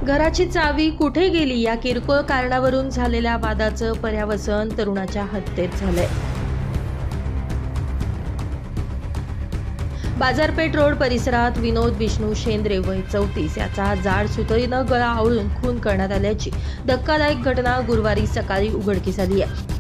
घराची चावी कुठे गेली या किरकोळ कारणावरून झालेल्या वादाचं पर्यावसन तरुणाच्या हत्येत झालंय। बाजारपेठ रोड परिसरात विनोद विष्णू शेंद्रे वय 34 याचा जाड सुतळीनं गळा आवळून खून करण्यात आल्याची धक्कादायक घटना गुरुवारी सकाळी उघडकीस आली आहे।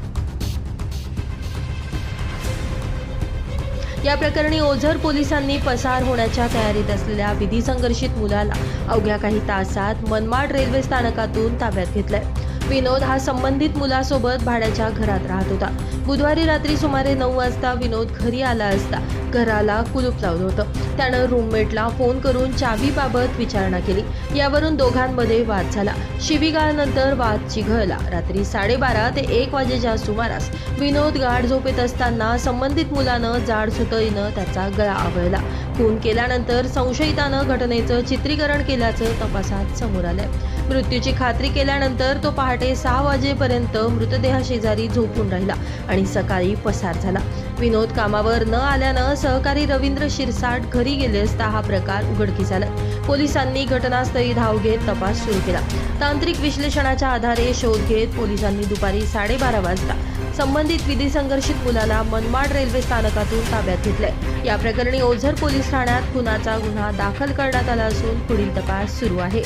या प्रकरणी ओझर पोलिसांनी पसार होण्याच्या तयारीत असलेल्या विधी संघर्षित मुलाला अवघ्या काही तासात मनमाड रेल्वे स्थानकातून ताब्यात घेतलंय। विनोद हा संबंधित मुलासोबत भाड्याच्या घरात राहत होता। बुधवारी रात्री सुमारे 9 वाजता विनोद घरी आला असता घराला कुलूप लावलं होतं। त्यानं रूममेटला फोन करून चावीबाबत विचारणा केली। यावरून दोघांमध्ये वाद झाला। शिवीगाळनंतर वाद चिघळला। रात्री 12:30 ते 1 वाजेच्या सुमारास विनोद गाढ झोपेत असताना संबंधित मुलानं जाड सुतळीनं त्याचा गळा आवळला। खून केल्यानंतर संशयितानं घटनेचं चित्रीकरण केल्याचं तपासात समोर आलंय। मृत्यूची खात्री केल्यानंतर तो पहाटे 6 वाजेपर्यंत मृतदेहाशेजारी झोपून राहिला आणि सकाळी पसार झाला। विनोद कामावर न आल्यानं सहकारी रवींद्र शिरसाट घरी गेले असता हा प्रकार उघडकीस आला। पोलिसांनी घटनास्थळी धाव घेत तपास सुरू केला। तांत्रिक विश्लेषणाच्या आधारे शोध घेत पोलिसांनी दुपारी 12:30 वाजता संबंधित विधी संघर्षित मुलाला मनमाड रेल्वे स्थानकातून ताब्यात घेतलंय। या प्रकरणी ओझर पोलीस ठाण्यात खुनाचा गुन्हा दाखल करण्यात आला असून पुढील तपास सुरू आहे।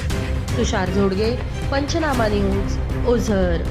तुषार झोडगे, पंचनामा न्यूज, ओझर।